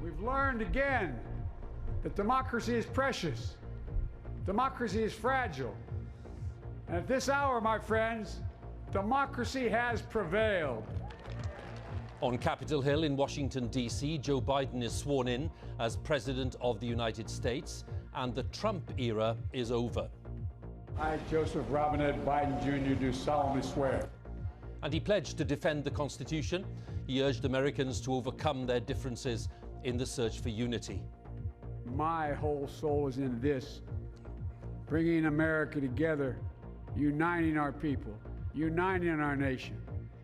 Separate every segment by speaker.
Speaker 1: We've learned again that democracy is precious. Democracy is fragile. And at this hour, my friends, democracy has prevailed.
Speaker 2: On Capitol Hill in Washington, D.C., Joe Biden is sworn in as President of the United States, and the Trump era is over.
Speaker 1: I, Joseph Robinette Biden Jr., do solemnly swear.
Speaker 2: And he pledged to defend the Constitution. He urged Americans to overcome their differences in the search for unity.
Speaker 1: My whole soul is in this, bringing America together, uniting our people, uniting our nation.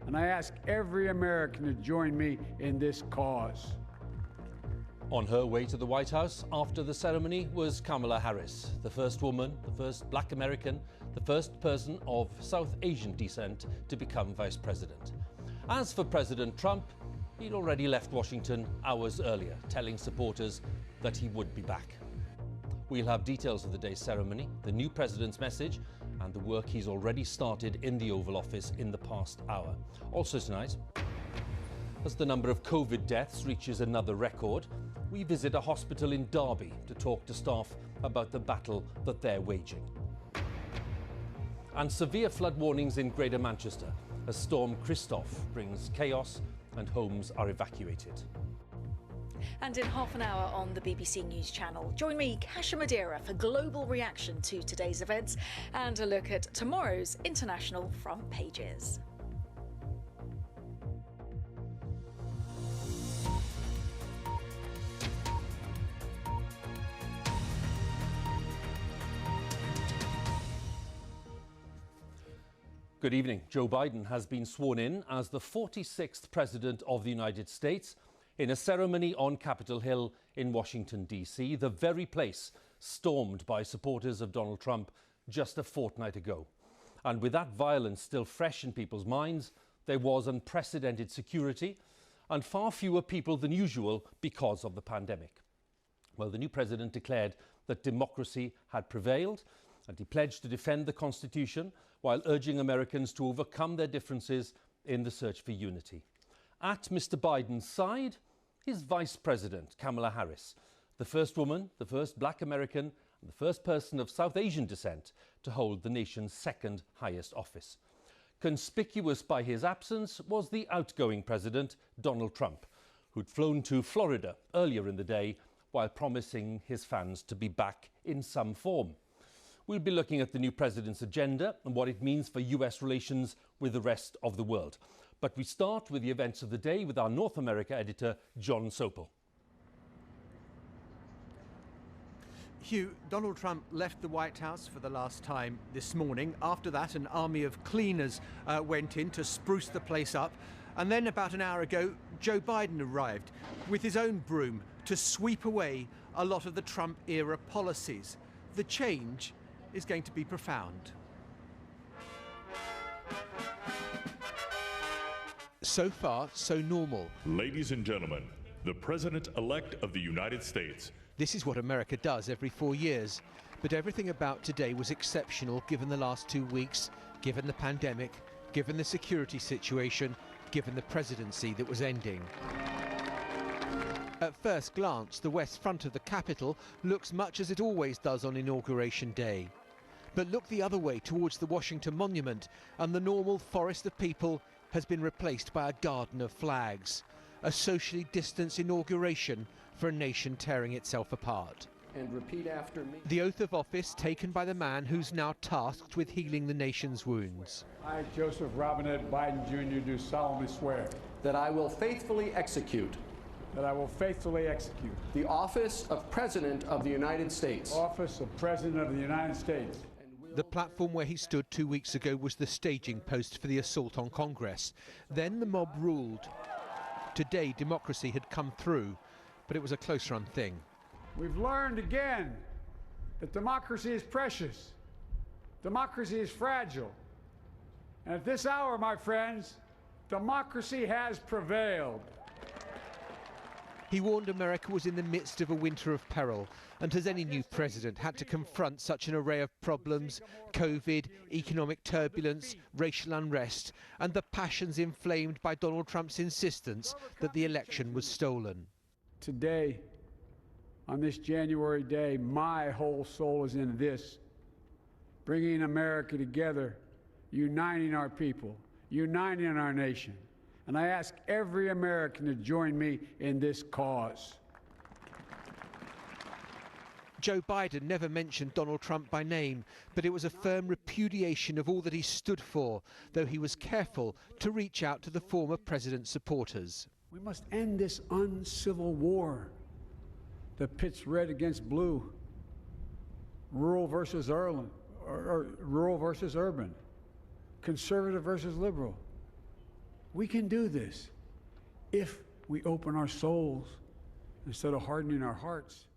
Speaker 1: And I ask every American to join me in this cause.
Speaker 2: On her way to the White House after the ceremony was Kamala Harris, the first woman, the first Black American, the first person of South Asian descent to become Vice President. As for President Trump, he'd already left Washington hours earlier, telling supporters that he would be back. We'll have details of the day's ceremony, the new president's message, and the work he's already started in the Oval Office in the past hour. Also tonight, as the number of COVID deaths reaches another record, we visit a hospital in Derby to talk to staff about the battle that they're waging. And severe flood warnings in Greater Manchester as Storm Christoph brings chaos and homes are evacuated.
Speaker 3: And in half an hour on the BBC News Channel, join me, Kasia Madeira, for global reaction to today's events and a look at tomorrow's international front pages.
Speaker 2: Good evening. Joe Biden has been sworn in as the 46th President of the United States in a ceremony on Capitol Hill in Washington, D.C., the very place stormed by supporters of Donald Trump just a fortnight ago. And with that violence still fresh in people's minds, there was unprecedented security and far fewer people than usual because of the pandemic. Well, the new president declared that democracy had prevailed, and he pledged to defend the Constitution while urging Americans to overcome their differences in the search for unity. At Mr. Biden's side, his Vice President, Kamala Harris, the first woman, the first Black American, and the first person of South Asian descent to hold the nation's second highest office. Conspicuous by his absence was the outgoing President, Donald Trump, who'd flown to Florida earlier in the day while promising his fans to be back in some form. We'll be looking at the new president's agenda and what it means for US relations with the rest of the world. But we start with the events of the day with our North America editor, John Sopel.
Speaker 4: Huw, Donald Trump left the White House for the last time this morning. After that, an army of cleaners went in to spruce the place up. And then about an hour ago, Joe Biden arrived with his own broom to sweep away a lot of the Trump-era policies. The change is going to be profound. So far, so normal.
Speaker 5: Ladies and gentlemen, the President-elect of the United States.
Speaker 4: This is what America does every 4 years. But everything about today was exceptional given the last 2 weeks, given the pandemic, given the security situation, given the presidency that was ending. At first glance, the west front of the Capitol looks much as it always does on Inauguration Day. But look the other way towards the Washington Monument, and the normal forest of people has been replaced by a garden of flags. A socially distanced inauguration for a nation tearing itself apart.
Speaker 6: And repeat after me.
Speaker 4: The oath of office taken by the man who's now tasked with healing the nation's wounds.
Speaker 1: I, Joseph Robinette Biden Jr., do solemnly swear.
Speaker 6: That I will faithfully execute.
Speaker 1: That I will faithfully execute.
Speaker 6: The office of President of the United States.
Speaker 1: Office of President of the United States.
Speaker 4: The platform where he stood 2 weeks ago was the staging post for the assault on Congress. Then the mob ruled. Today, democracy had come through, but it was a close-run thing.
Speaker 1: We've learned again that democracy is precious. Democracy is fragile. And at this hour, my friends, democracy has prevailed.
Speaker 4: He warned America was in the midst of a winter of peril, and as any new president had to confront such an array of problems, COVID, economic turbulence, racial unrest, and the passions inflamed by Donald Trump's insistence that the election was stolen.
Speaker 1: Today, on this January day, my whole soul is in this, bringing America together, uniting our people, uniting our nation. And I ask every American to join me in this cause.
Speaker 4: Joe Biden never mentioned Donald Trump by name, but it was a firm repudiation of all that he stood for, though he was careful to reach out to the former president's supporters.
Speaker 1: We must end this uncivil war that pits red against blue, rural versus urban, or rural versus urban, conservative versus liberal. We can do this if we open our souls instead of hardening our hearts.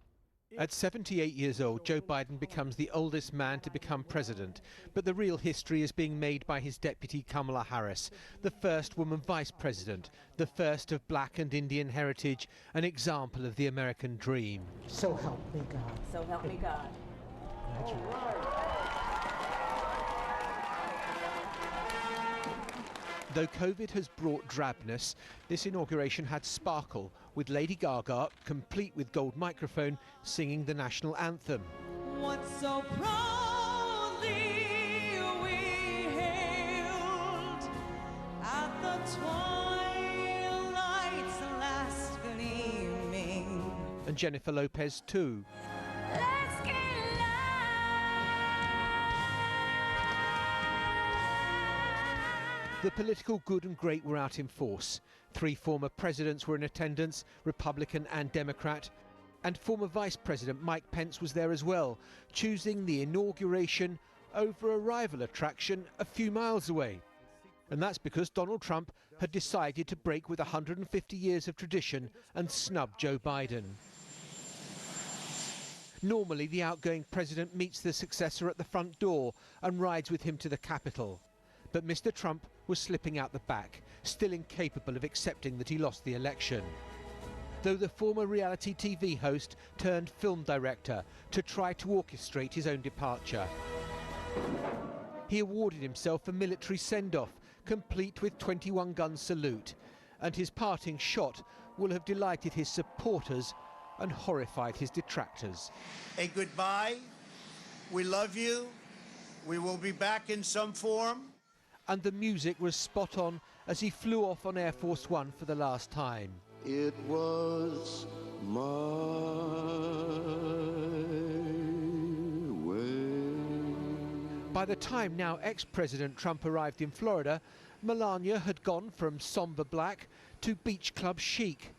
Speaker 4: At 78 years old, Joe Biden becomes the oldest man to become president, but the real history is being made by his deputy Kamala Harris, the first woman vice president, the first of black and Indian heritage, an example of the American dream.
Speaker 7: So help me God.
Speaker 8: So help me God.
Speaker 4: Though COVID has brought drabness, this inauguration had sparkle, with Lady Gaga, complete with gold microphone, singing the national anthem.
Speaker 9: What so proudly we hailed at the twilight's last gleaming.
Speaker 4: And Jennifer Lopez too. The political good and great were out in force. 3 former presidents were in attendance, Republican and Democrat, and former Vice President Mike Pence was there as well, choosing the inauguration over a rival attraction a few miles away. And that's because Donald Trump had decided to break with 150 years of tradition and snub Joe Biden. Normally, the outgoing president meets the successor at the front door and rides with him to the Capitol. But Mr. Trump was slipping out the back, still incapable of accepting that he lost the election. Though the former reality TV host turned film director to try to orchestrate his own departure. He awarded himself a military send-off, complete with 21-gun salute, and his parting shot will have delighted his supporters and horrified his detractors.
Speaker 10: A goodbye. We love you. We will be back in some form.
Speaker 4: And the music was spot on as he flew off on Air Force One for the last time.
Speaker 11: It was my way.
Speaker 4: By the time now ex-President Trump arrived in Florida, Melania had gone from somber black to beach club chic.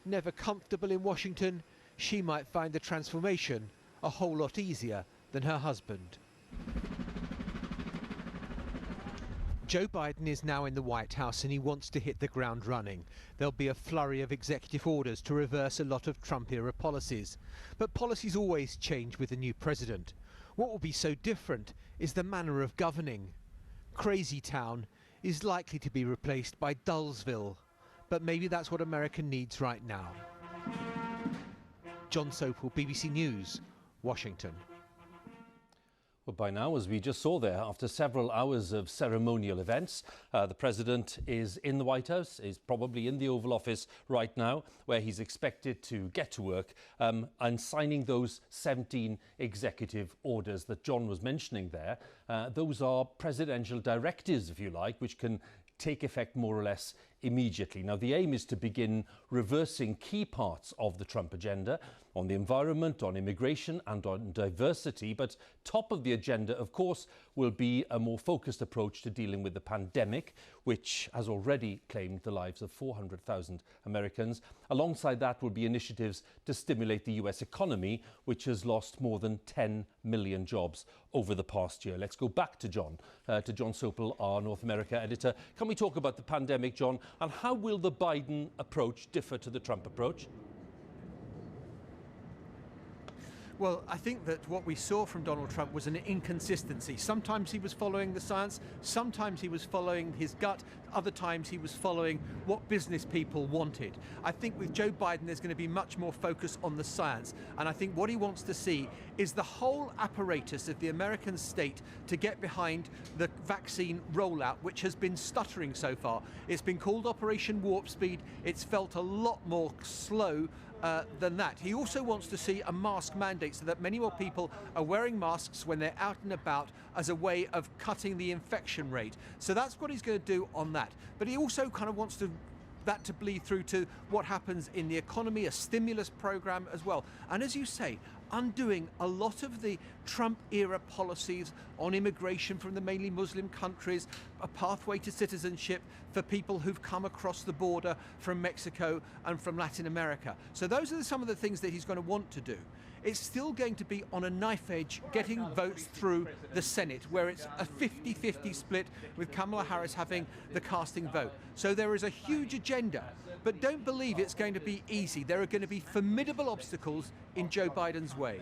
Speaker 4: Never comfortable in Washington, she might find the transformation a whole lot easier than her husband. Joe Biden is now in the White House and he wants to hit the ground running. There'll be a flurry of executive orders to reverse a lot of Trump-era policies. But policies always change with a new president. What will be so different is the manner of governing. Crazy Town is likely to be replaced by Dullsville. But maybe that's what America needs right now. John Sopel, BBC News, Washington.
Speaker 2: Well, by now, as we just saw there, after several hours of ceremonial events, the president is in the White House, is probably in the Oval Office right now, where he's expected to get to work and signing those 17 executive orders that John was mentioning there. Those are presidential directives, if you like, which can take effect more or less immediately. Now, the aim is to begin reversing key parts of the Trump agenda on the environment, on immigration and on diversity. But top of the agenda, of course, will be a more focused approach to dealing with the pandemic, which has already claimed the lives of 400,000 Americans. Alongside that will be initiatives to stimulate the US economy, which has lost more than 10 million jobs over the past year. Let's go back to John Sopel, our North America editor. Can we talk about the pandemic, John, and how will the Biden approach differ to the Trump approach?
Speaker 4: Well, I think that what we saw from Donald Trump was an inconsistency. Sometimes he was following the science, sometimes he was following his gut, other times he was following what business people wanted. I think with Joe Biden there's going to be much more focus on the science, and I think what he wants to see is the whole apparatus of the American state to get behind the vaccine rollout, which has been stuttering so far. It's been called Operation Warp Speed. It's felt a lot more slow than that. He also wants to see a mask mandate so that many more people are wearing masks when they're out and about as a way of cutting the infection rate. So that's what he's going to do on that. But he also kind of wants that to bleed through to what happens in the economy, a stimulus program as well. And as you say, undoing a lot of the Trump-era policies on immigration from the mainly Muslim countries, a pathway to citizenship for people who've come across the border from Mexico and from Latin America. So those are some of the things that he's going to want to do. It's still going to be on a knife edge getting votes through the Senate, where it's a 50-50 split with Kamala Harris having the casting vote. So there is a huge agenda, but don't believe it's going to be easy. There are going to be formidable obstacles in Joe Biden's way.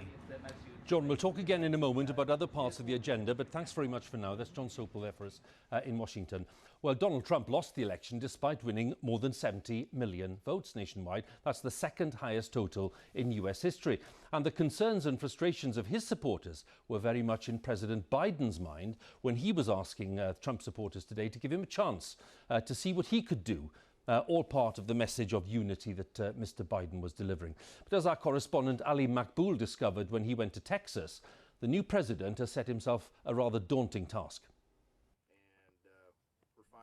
Speaker 2: John, we'll talk again in a moment about other parts of the agenda, but thanks very much for now. That's John Sopel there for us in Washington. Well, Donald Trump lost the election despite winning more than 70 million votes nationwide. That's the second highest total in US history. And the concerns and frustrations of his supporters were very much in President Biden's mind when he was asking Trump supporters today to give him a chance to see what he could do. All part of the message of unity that Mr. Biden was delivering. But as our correspondent Ali Makboul discovered when he went to Texas, the new president has set himself a rather daunting task.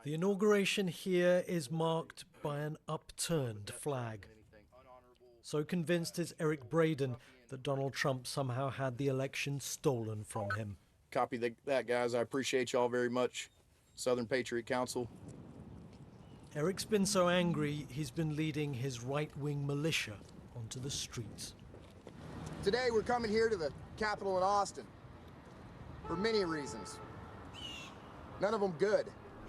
Speaker 7: The inauguration here is marked by an upturned flag. So convinced is Eric Braden that Donald Trump somehow had the election stolen from him.
Speaker 8: Copy that, guys. I appreciate y'all very much. Southern Patriot Council.
Speaker 7: Eric's been so angry, he's been leading his right-wing militia onto the streets.
Speaker 8: Today we're coming here to the Capitol in Austin for many reasons. None of them good.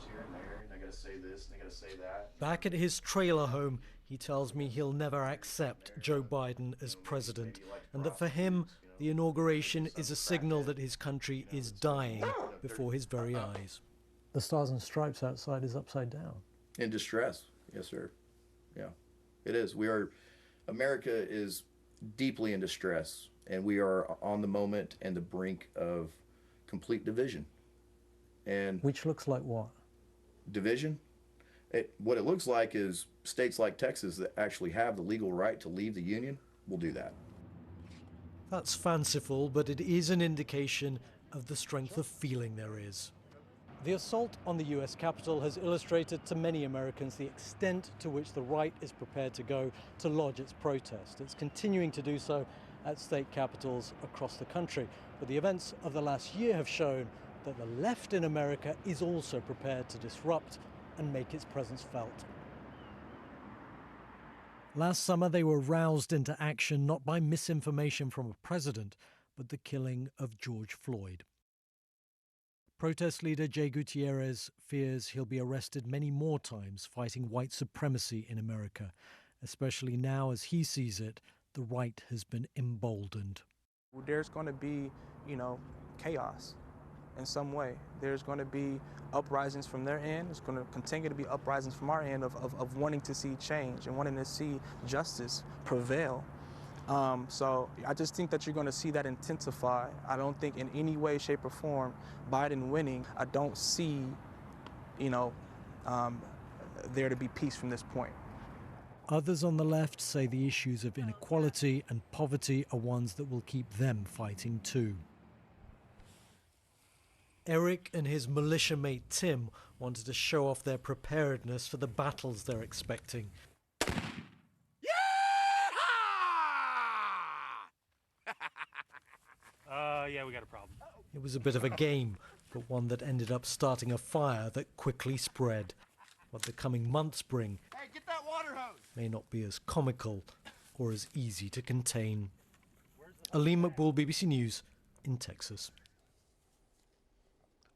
Speaker 8: Here and there, and I gotta say this, and I gotta say that.
Speaker 7: Back at his trailer home, he tells me he'll never accept Joe Biden as president, and that for him, the inauguration is a signal that his country is dying before his very eyes. The Stars and Stripes outside is upside down.
Speaker 8: In distress, yes, sir. Yeah, it is. America is deeply in distress, and we are on the moment and the brink of complete division. And
Speaker 7: which looks like what?
Speaker 8: Division? What it looks like is states like Texas that actually have the legal right to leave the union will do that.
Speaker 7: That's fanciful, but it is an indication of the strength of feeling there is. The assault on the US Capitol has illustrated to many Americans the extent to which the right is prepared to go to lodge its protest. It's continuing to do so at state capitals across the country. But the events of the last year have shown that the left in America is also prepared to disrupt and make its presence felt. Last summer, they were roused into action not by misinformation from a president, but the killing of George Floyd. Protest leader Jay Gutierrez fears he'll be arrested many more times fighting white supremacy in America, especially now as he sees it, the right has been emboldened.
Speaker 12: There's going to be, chaos in some way. There's going to be uprisings from their end. There's going to continue to be uprisings from our end of wanting to see change and wanting to see justice prevail. So I just think that you're going to see that intensify. I don't think in any way, shape, or form Biden winning. I don't see, there to be peace from this point.
Speaker 7: Others on the left say the issues of inequality and poverty are ones that will keep them fighting too. Eric and his militia mate Tim wanted to show off their preparedness for the battles they're expecting.
Speaker 13: Yeah, we got a problem.
Speaker 7: It was a bit of a game, but one that ended up starting a fire that quickly spread. What the coming months bring
Speaker 8: get that water hose.
Speaker 7: May not be as comical or as easy to contain. Ali Makboul, BBC News in Texas.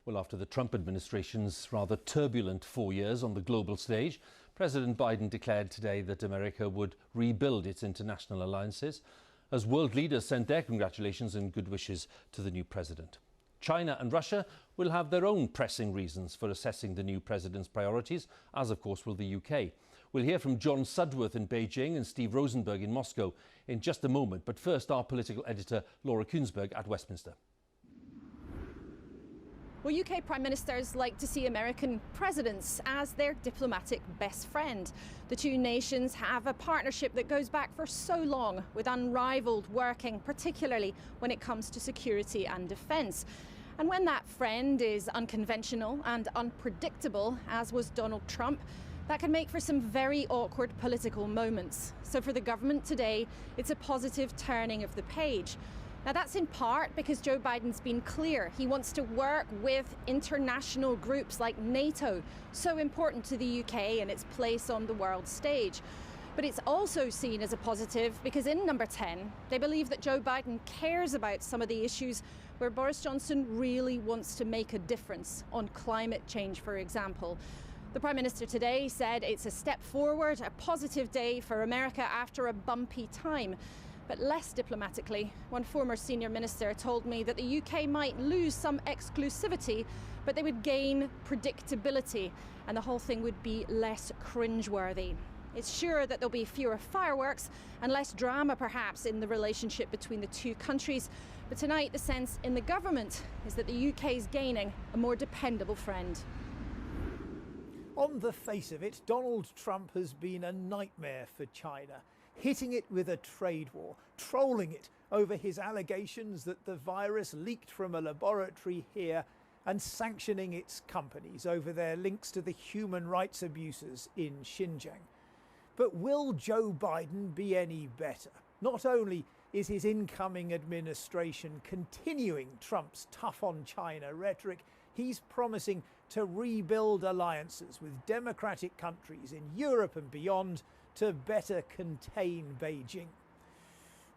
Speaker 2: Well, after the Trump administration's rather turbulent 4 years on the global stage, President Biden declared today that America would rebuild its international alliances as world leaders sent their congratulations and good wishes to the new president. China and Russia will have their own pressing reasons for assessing the new president's priorities, as of course will the UK. We'll hear from John Sudworth in Beijing and Steve Rosenberg in Moscow in just a moment. But first, our political editor, Laura Kuenssberg at Westminster.
Speaker 13: Well, UK Prime Ministers like to see American presidents as their diplomatic best friend. The two nations have a partnership that goes back for so long, with unrivaled working, particularly when it comes to security and defence. And when that friend is unconventional and unpredictable, as was Donald Trump, that can make for some very awkward political moments. So for the government today, it's a positive turning of the page. Now that's in part because Joe Biden's been clear. He wants to work with international groups like NATO, so important to the UK and its place on the world stage. But it's also seen as a positive because in number 10, they believe that Joe Biden cares about some of the issues where Boris Johnson really wants to make a difference, on climate change, for example. The Prime Minister today said it's a step forward, a positive day for America after a bumpy time. But less diplomatically, one former senior minister told me that the UK might lose some exclusivity, but they would gain predictability, and the whole thing would be less cringeworthy. It's sure that there'll be fewer fireworks and less drama, perhaps, in the relationship between the two countries. But tonight, the sense in the government is that the UK is gaining a more dependable friend.
Speaker 14: On the face of it, Donald Trump has been a nightmare for China, hitting it with a trade war, trolling it over his allegations that the virus leaked from a laboratory here, and sanctioning its companies over their links to the human rights abuses in Xinjiang. But will Joe Biden be any better? Not only is his incoming administration continuing Trump's tough on China rhetoric, he's promising to rebuild alliances with democratic countries in Europe and beyond to better contain Beijing.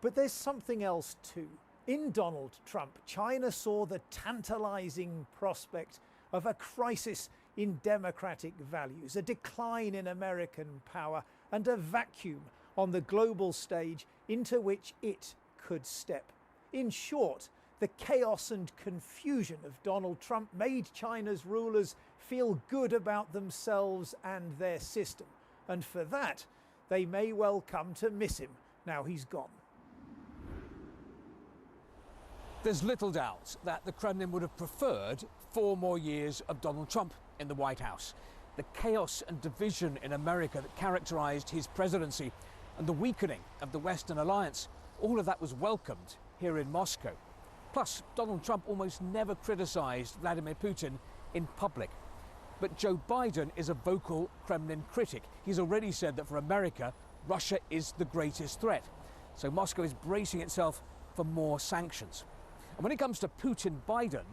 Speaker 14: But there's something else too. In Donald Trump, China saw the tantalizing prospect of a crisis in democratic values, a decline in American power, and a vacuum on the global stage into which it could step. In short, the chaos and confusion of Donald Trump made China's rulers feel good about themselves and their system. And for that, they may well come to miss him now he's gone.
Speaker 15: There's little doubt that the Kremlin would have preferred 4 more years of Donald Trump in the White House. The chaos and division in America that characterized his presidency and the weakening of the Western alliance, all of that was welcomed here in Moscow. Plus, Donald Trump almost never criticized Vladimir Putin in public. But Joe Biden is a vocal Kremlin critic. He's already said that for America, Russia is the greatest threat. So Moscow is bracing itself for more sanctions. And when it comes to Putin-Biden,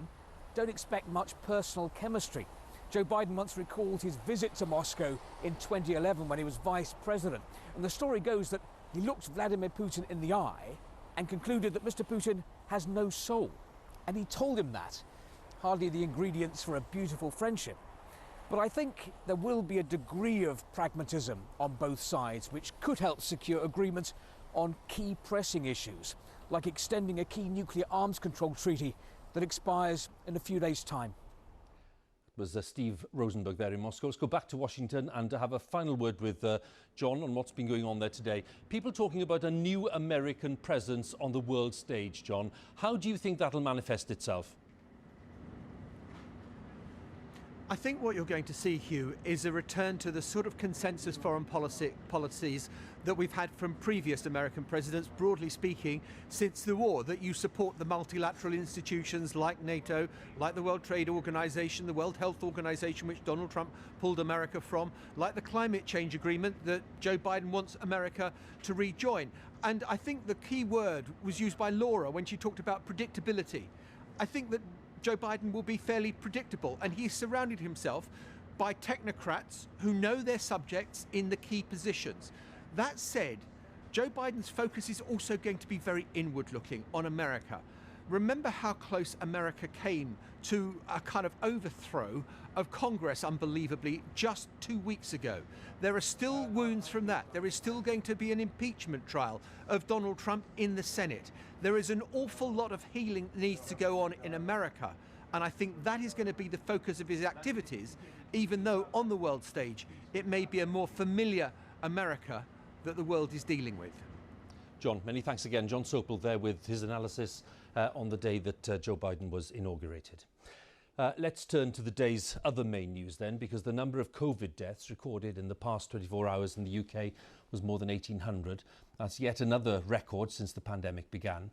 Speaker 15: don't expect much personal chemistry. Joe Biden once recalled his visit to Moscow in 2011 when he was vice president. And the story goes that he looked Vladimir Putin in the eye and concluded that Mr. Putin has no soul. And he told him that. Hardly the ingredients for a beautiful friendship. But I think there will be a degree of pragmatism on both sides, which could help secure agreement on key pressing issues, like extending a key nuclear arms control treaty that expires in a few days' time.
Speaker 2: It was Steve Rosenberg there in Moscow. Let's go back to Washington and have a final word with John on what's been going on there today. People talking about a new American presence on the world stage, John. How do you think that'll manifest itself?
Speaker 4: I think what you're going to see, Huw, is a return to the sort of consensus foreign policies that we've had from previous American presidents, broadly speaking, since the war, that you support the multilateral institutions like NATO, like the World Trade Organization, the World Health Organization, which Donald Trump pulled America from, like the climate change agreement that Joe Biden wants America to rejoin. And I think the key word was used by Laura when she talked about predictability. I think that Joe Biden will be fairly predictable, and he's surrounded himself by technocrats who know their subjects in the key positions. That said, Joe Biden's focus is also going to be very inward-looking on America. Remember how close America came to a kind of overthrow of Congress, unbelievably, just 2 weeks ago. There are still wounds from that. There is still going to be an impeachment trial of Donald Trump in the Senate. There is an awful lot of healing that needs to go on in America. And I think that is going to be the focus of his activities, even though on the world stage it may be a more familiar America that the world is dealing with.
Speaker 2: John, many thanks again. John Sopel there with his analysis on the day that Joe Biden was inaugurated. Let's turn to the day's other main news then, because the number of COVID deaths recorded in the past 24 hours in the UK was more than 1,800. That's yet another record since the pandemic began.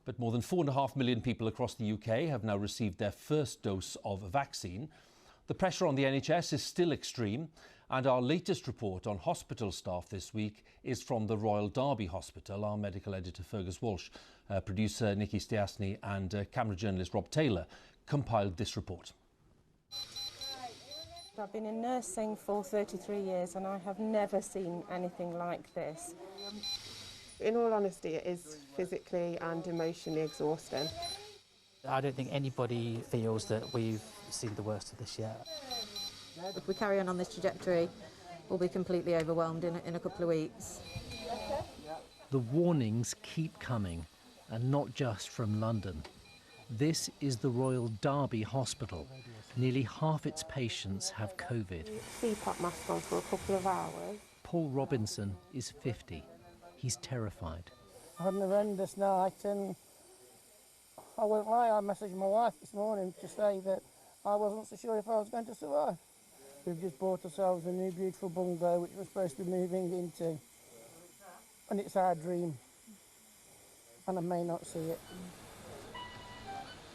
Speaker 2: But more than 4.5 million people across the UK have now received their first dose of a vaccine. The pressure on the NHS is still extreme, and our latest report on hospital staff this week is from the Royal Derby Hospital. Our medical editor Fergus Walsh, producer Nikki Stiasny and camera journalist Rob Taylor compiled this report.
Speaker 16: I've been in nursing for 33 years and I have never seen anything like this.
Speaker 17: In all honesty, it is physically and emotionally exhausting.
Speaker 18: I don't think anybody feels that we've seen the worst of this yet.
Speaker 19: If we carry on this trajectory, we'll be completely overwhelmed in a couple of weeks.
Speaker 20: The warnings keep coming, and not just from London. This is the Royal Derby Hospital. Nearly half its patients have COVID.
Speaker 17: CPAP mask on for a couple of hours.
Speaker 20: Paul Robinson is 50. He's terrified.
Speaker 21: I had an horrendous night, and I won't lie, I messaged my wife this morning to say that I wasn't so sure if I was going to survive. We've just bought ourselves a new beautiful bungalow which we're supposed to be moving into, and it's our dream, and I may not see it.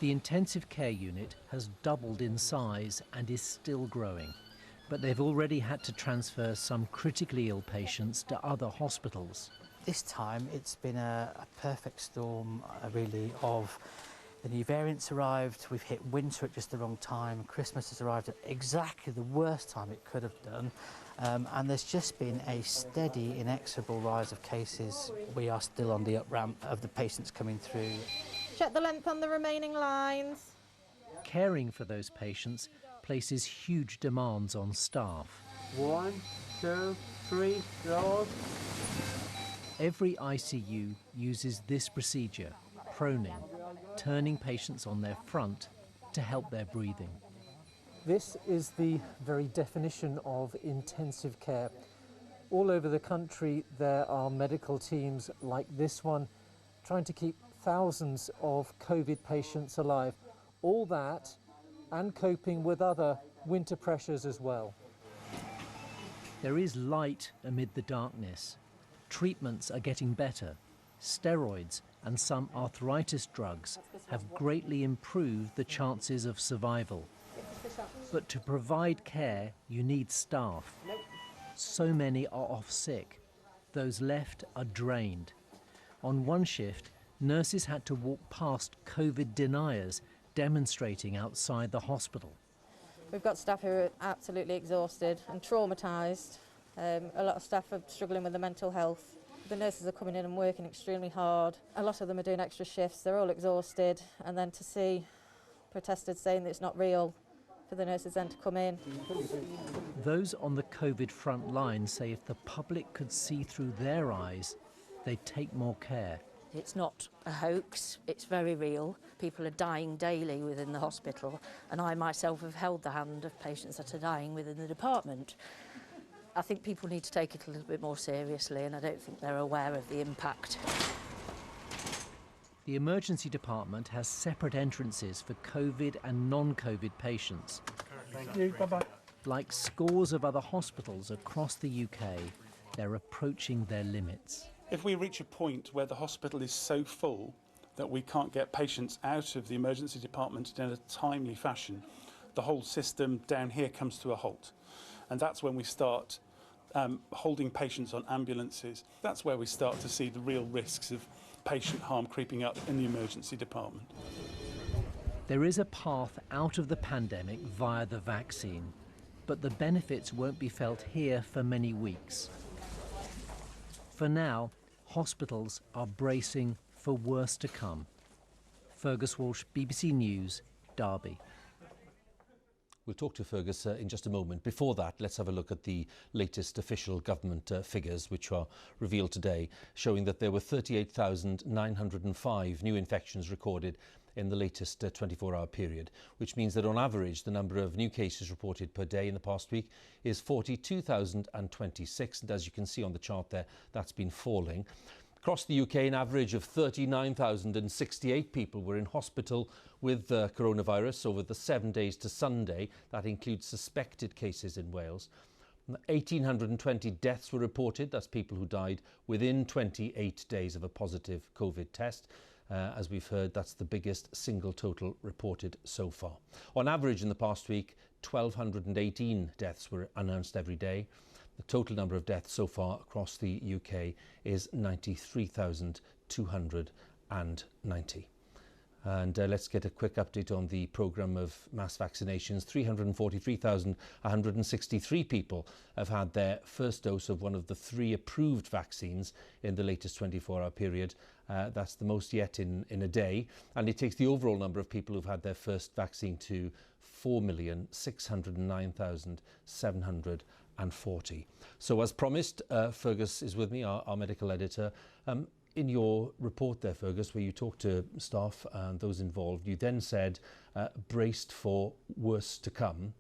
Speaker 20: The intensive care unit has doubled in size and is still growing, but they've already had to transfer some critically ill patients to other hospitals.
Speaker 18: This time it's been a perfect storm, really, of the new variants arrived, we've hit winter at just the wrong time, Christmas has arrived at exactly the worst time it could have done, and there's just been a steady, inexorable rise of cases. We are still on the up-ramp of the patients coming through.
Speaker 19: Check the length on the remaining lines.
Speaker 20: Caring for those patients places huge demands on staff.
Speaker 21: 1, 2, 3, doors.
Speaker 20: Every ICU uses this procedure, proning, turning patients on their front to help their breathing.
Speaker 7: This is the very definition of intensive care. All over the country there are medical teams like this one trying to keep thousands of COVID patients alive. All that and coping with other winter pressures as well.
Speaker 20: There is light amid the darkness. Treatments are getting better. Steroids and some arthritis drugs have greatly improved the chances of survival. But to provide care, you need staff. So many are off sick. Those left are drained. On one shift, nurses had to walk past COVID deniers demonstrating outside the hospital.
Speaker 19: We've got staff who are absolutely exhausted and traumatised. A lot of staff are struggling with their mental health. The nurses are coming in and working extremely hard. A lot of them are doing extra shifts. They're all exhausted. And then to see protesters saying that it's not real, for the nurses then to come in.
Speaker 20: Those on the COVID front line say if the public could see through their eyes, they'd take more care.
Speaker 22: It's not a hoax, it's very real. People are dying daily within the hospital, and I myself have held the hand of patients that are dying within the department. I think people need to take it a little bit more seriously, and I don't think they're aware of the impact.
Speaker 20: The emergency department has separate entrances for COVID and non-COVID patients.
Speaker 21: Thank you, bye-bye.
Speaker 20: Like scores of other hospitals across the UK, they're approaching their limits.
Speaker 23: If we reach a point where the hospital is so full that we can't get patients out of the emergency department in a timely fashion, the whole system down here comes to a halt. And that's when we start holding patients on ambulances. That's where we start to see the real risks of patient harm creeping up in the emergency department.
Speaker 20: There is a path out of the pandemic via the vaccine, but the benefits won't be felt here for many weeks. For now, hospitals are bracing for worse to come. Fergus Walsh, BBC News, Derby.
Speaker 2: We'll talk to Fergus in just a moment. Before that, let's have a look at the latest official government figures, which are revealed today, showing that there were 38,905 new infections recorded in the latest 24-hour period, which means that on average the number of new cases reported per day in the past week is 42,026, and as you can see on the chart there, that's been falling. Across the UK, an average of 39,068 people were in hospital with coronavirus over the 7 days to Sunday. That includes suspected cases in Wales. 1,820 deaths were reported. That's people who died within 28 days of a positive COVID test. As we've heard, that's the biggest single total reported so far. On average in the past week, 1,218 deaths were announced every day. The total number of deaths so far across the UK is 93,290. And let's get a quick update on the programme of mass vaccinations. 343,163 people have had their first dose of one of the 3 approved vaccines in the latest 24-hour period. That's the most yet in a day. And it takes the overall number of people who've had their first vaccine to 4,609,740. So as promised, Fergus is with me, our medical editor. In your report there, Fergus, where you talked to staff and those involved, you then said braced for worse to come.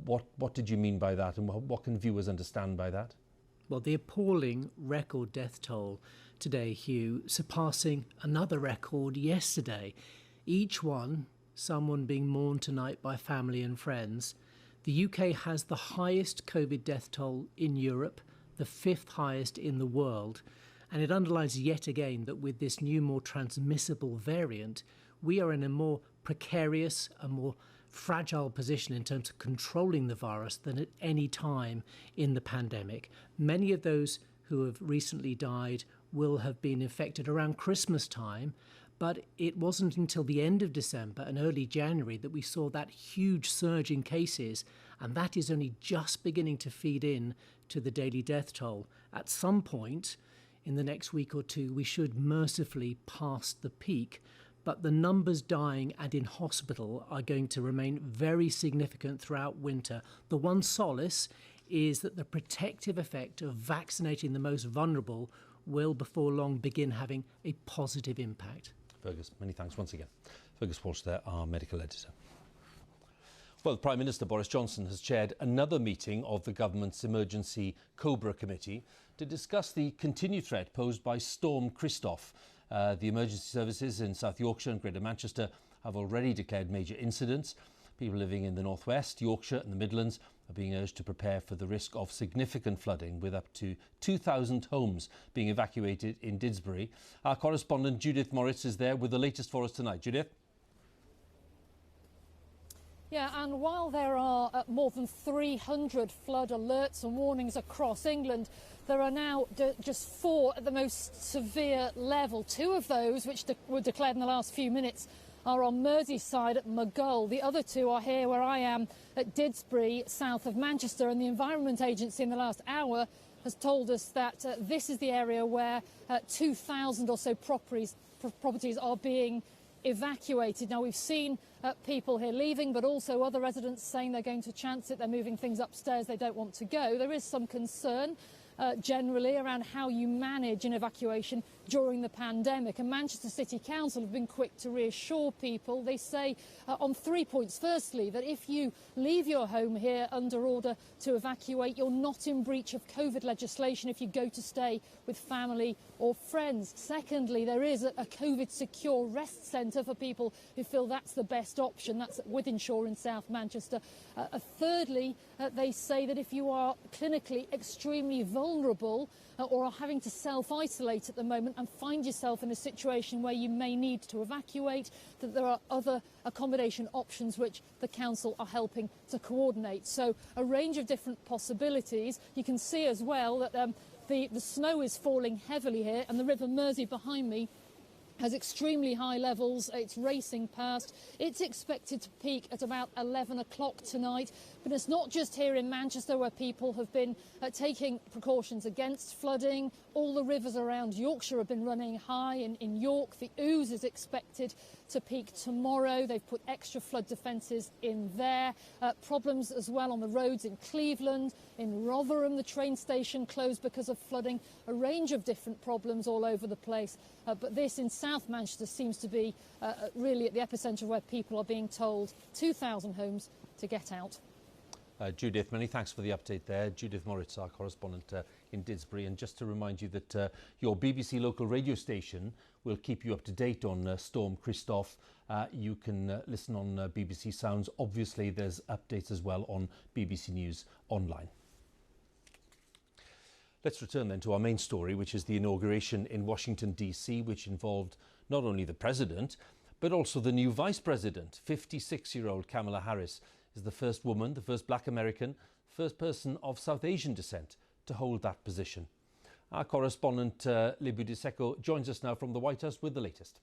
Speaker 2: What did you mean by that, and what can viewers understand by that?
Speaker 20: Well, the appalling record death toll today, Huw, surpassing another record yesterday. Each one, someone being mourned tonight by family and friends. The UK has the highest COVID death toll in Europe, the 5th highest in the world. And it underlines yet again that with this new, more transmissible variant, we are in a more precarious, a more fragile position in terms of controlling the virus than at any time in the pandemic. Many of those who have recently died will have been infected around Christmas time, but it wasn't until the end of December and early January that we saw that huge surge in cases, and that is only just beginning to feed in to the daily death toll. At some point in the next week or two, we should mercifully pass the peak, but the numbers dying and in hospital are going to remain very significant throughout winter. The one solace is that the protective effect of vaccinating the most vulnerable will before long begin having a positive impact.
Speaker 2: Fergus, many thanks once again. Fergus Walsh there, our medical editor. Well, Prime Minister Boris Johnson has chaired another meeting of the government's Emergency Cobra Committee to discuss the continued threat posed by Storm Christoph. The emergency services in South Yorkshire and Greater Manchester have already declared major incidents. People living in the northwest, Yorkshire and the Midlands are being urged to prepare for the risk of significant flooding, with up to 2,000 homes being evacuated in Didsbury. Our correspondent Judith Morris is there with the latest for us tonight. Judith?
Speaker 3: Yeah, and while there are more than 300 flood alerts and warnings across England, there are now just 4 at the most severe level. 2 of those, which were declared in the last few minutes, are on Merseyside at Maghull. The other 2 are here where I am at Didsbury, south of Manchester, and the Environment Agency in the last hour has told us that this is the area where 2,000 or so properties are being evacuated. Now, we've seen people here leaving, but also other residents saying they're going to chance it. They're moving things upstairs. They don't want to go. There is some concern generally around how you manage an evacuation during the pandemic. And Manchester City Council have been quick to reassure people. They say on 3 points. Firstly, that if you leave your home here under order to evacuate, you're not in breach of COVID legislation if you go to stay with family or friends. Secondly, there is a COVID secure rest centre for people who feel that's the best option. That's at Wythenshawe in South Manchester. Thirdly, they say that if you are clinically extremely vulnerable or are having to self-isolate at the moment and find yourself in a situation where you may need to evacuate, that there are other accommodation options which the council are helping to coordinate. So a range of different possibilities. You can see as well that the snow is falling heavily here, and the River Mersey behind me has extremely high levels. It's racing past. It's expected to peak at about 11 o'clock tonight. But it's not just here in Manchester where people have been taking precautions against flooding. All the rivers around Yorkshire have been running high. In York, the Ouse is expected to peak tomorrow. They've put extra flood defences in there. Problems as well on the roads in Cleveland. In Rotherham, the train station closed because of flooding. A range of different problems all over the place. But this in South Manchester seems to be really at the epicentre where people are being told 2,000 homes to get out.
Speaker 2: Judith, many thanks for the update there. Judith Moritz, our correspondent in Didsbury. And just to remind you that your BBC local radio station will keep you up to date on Storm Christoph. You can listen on BBC Sounds. Obviously, there's updates as well on BBC News Online. Let's return then to our main story, which is the inauguration in Washington, D.C., which involved not only the president, but also the new vice president. 56-year-old Kamala Harris is the first woman, the first black American, first person of South Asian descent to hold that position. Our correspondent, Huw Edwards, joins us now from the White House with the latest.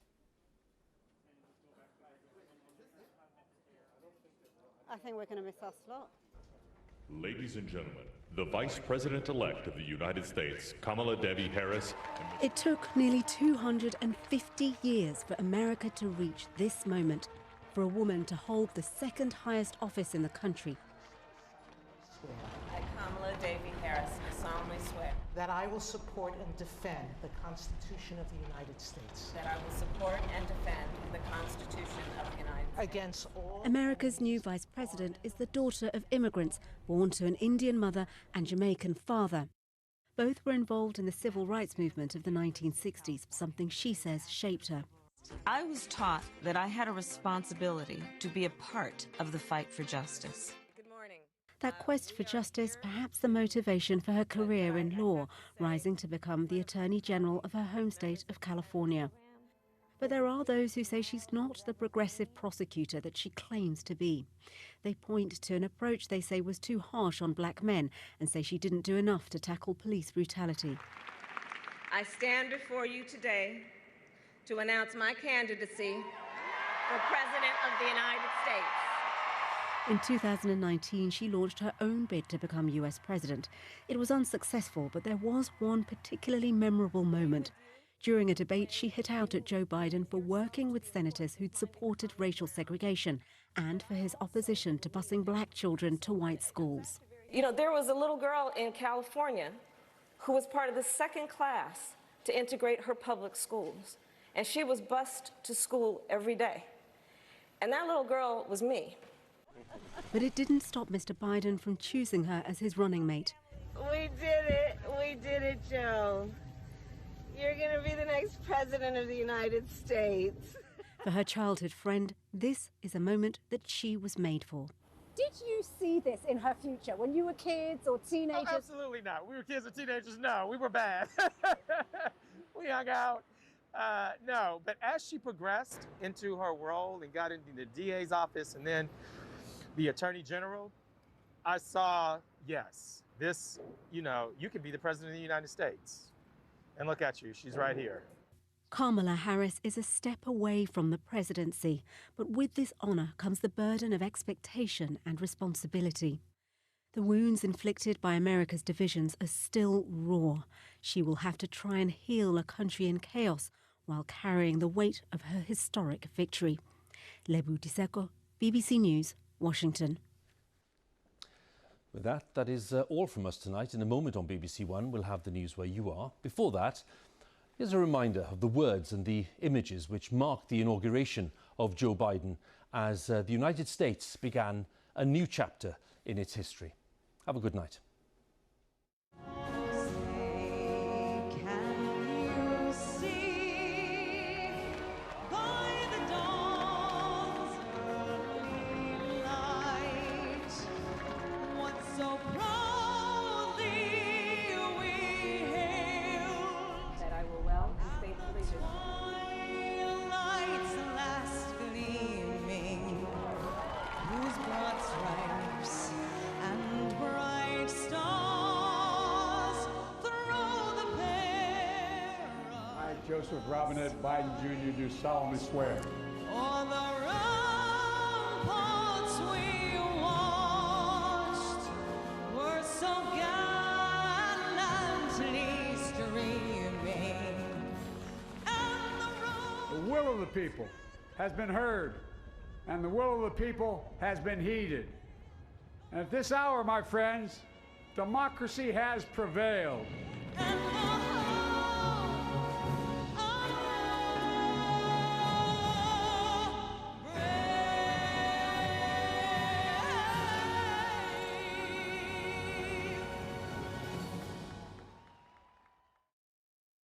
Speaker 1: I think we're going to miss our slot.
Speaker 5: Ladies and gentlemen, the Vice President-elect of the United States, Kamala Harris.
Speaker 6: It took nearly 250 years for America to reach this moment, for a woman to hold the second highest office in the country.
Speaker 24: I, Kamala Harris, do solemnly swear
Speaker 25: that I will support and defend the Constitution of the United States.
Speaker 24: that I will support and defend the Constitution of the United States
Speaker 25: against all.
Speaker 6: America's new vice president is the daughter of immigrants born to an Indian mother and Jamaican father. Both were involved in the civil rights movement of the 1960s, something she says shaped her.
Speaker 26: I was taught that I had a responsibility to be a part of the fight for justice.
Speaker 6: That quest for justice, perhaps the motivation for her career in law, rising to become the Attorney General of her home state of California. But there are those who say she's not the progressive prosecutor that she claims to be. They point to an approach they say was too harsh on black men and say she didn't do enough to tackle police brutality.
Speaker 24: I stand before you today to announce my candidacy for President of the United States.
Speaker 6: In 2019, she launched her own bid to become US president. It was unsuccessful, but there was one particularly memorable moment. During a debate, she hit out at Joe Biden for working with senators who'd supported racial segregation and for his opposition to busing black children to white schools.
Speaker 24: You know, there was a little girl in California who was part of the second class to integrate her public schools, and she was bused to school every day. And that little girl was me.
Speaker 6: But it didn't stop Mr. Biden from choosing her as his running mate.
Speaker 24: We did it, Joe. You're going to be the next president of the United States.
Speaker 6: For her childhood friend, this is a moment that she was made for.
Speaker 27: Did you see this in her future when you were kids or teenagers?
Speaker 12: Oh, absolutely not. We were kids or teenagers, no. We were bad. We hung out. No, but as she progressed into her role and got into the DA's office and then the Attorney General, I saw, yes, this, you can be the President of the United States. And look at you, she's right here.
Speaker 6: Kamala Harris is a step away from the presidency, but with this honour comes the burden of expectation and responsibility. The wounds inflicted by America's divisions are still raw. She will have to try and heal a country in chaos while carrying the weight of her historic victory. Huw Edwards, BBC News, Washington.
Speaker 2: With that is all from us tonight. In a moment on BBC One, we'll have the news where you are. Before that, here's a reminder of the words and the images which marked the inauguration of Joe Biden as the United States began a new chapter in its history. Have a good night.
Speaker 9: Whose broad stripes and bright
Speaker 4: Joseph Robinette Biden Jr. do solemnly swear.
Speaker 9: On the ramparts we watched were so gallantly streaming.
Speaker 4: The will of the people has been heard, and the will of the people has been heeded. And at this hour, my friends, democracy has prevailed.